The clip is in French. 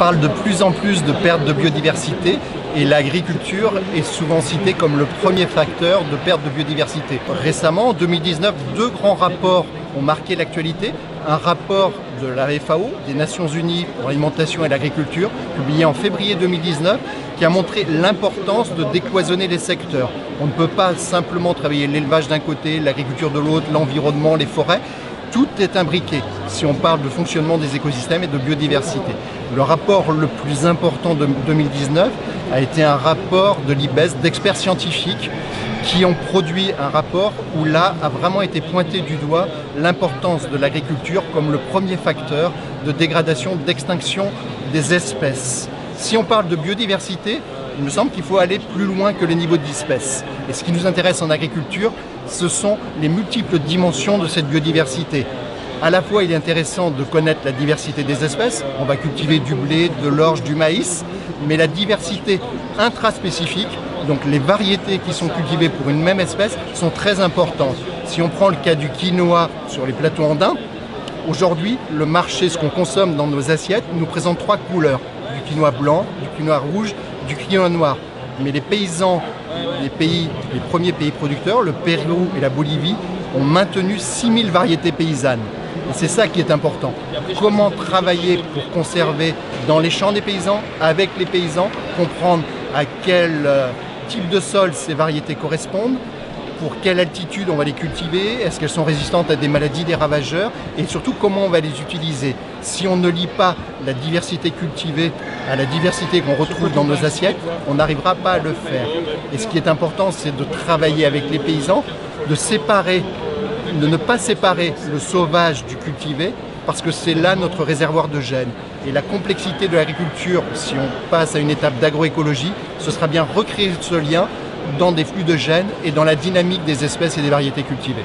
parle de plus en plus de perte de biodiversité et l'agriculture est souvent citée comme le premier facteur de perte de biodiversité. Récemment, en 2019, deux grands rapports ont marqué l'actualité. Un rapport de la FAO, des Nations Unies pour l'alimentation et l'agriculture, publié en février 2019, qui a montré l'importance de décloisonner les secteurs. On ne peut pas simplement travailler l'élevage d'un côté, l'agriculture de l'autre, l'environnement, les forêts. Tout est imbriqué si on parle de fonctionnement des écosystèmes et de biodiversité. Le rapport le plus important de 2019 a été un rapport de l'IBES, d'experts scientifiques qui ont produit un rapport où là a vraiment été pointé du doigt l'importance de l'agriculture comme le premier facteur de dégradation, d'extinction des espèces. Si on parle de biodiversité, il me semble qu'il faut aller plus loin que les niveaux d'espèces. Et ce qui nous intéresse en agriculture, ce sont les multiples dimensions de cette biodiversité. À la fois, il est intéressant de connaître la diversité des espèces. On va cultiver du blé, de l'orge, du maïs, mais la diversité intraspécifique, donc les variétés qui sont cultivées pour une même espèce, sont très importantes. Si on prend le cas du quinoa sur les plateaux andins, aujourd'hui, le marché, ce qu'on consomme dans nos assiettes, nous présente trois couleurs. Du quinoa blanc, du quinoa rouge, du quinoa noir. Mais les paysans, les premiers pays producteurs, le Pérou et la Bolivie, ont maintenu 6000 variétés paysannes. Et c'est ça qui est important. Comment travailler pour conserver dans les champs des paysans, avec les paysans, comprendre à quel type de sol ces variétés correspondent, pour quelle altitude on va les cultiver, est-ce qu'elles sont résistantes à des maladies, des ravageurs, et surtout comment on va les utiliser. Si on ne lie pas la diversité cultivée à la diversité qu'on retrouve dans nos assiettes, on n'arrivera pas à le faire. Et ce qui est important, c'est de travailler avec les paysans, de ne pas séparer le sauvage du cultivé, parce que c'est là notre réservoir de gènes. Et la complexité de l'agriculture, si on passe à une étape d'agroécologie, ce sera bien recréer ce lien dans des flux de gènes et dans la dynamique des espèces et des variétés cultivées.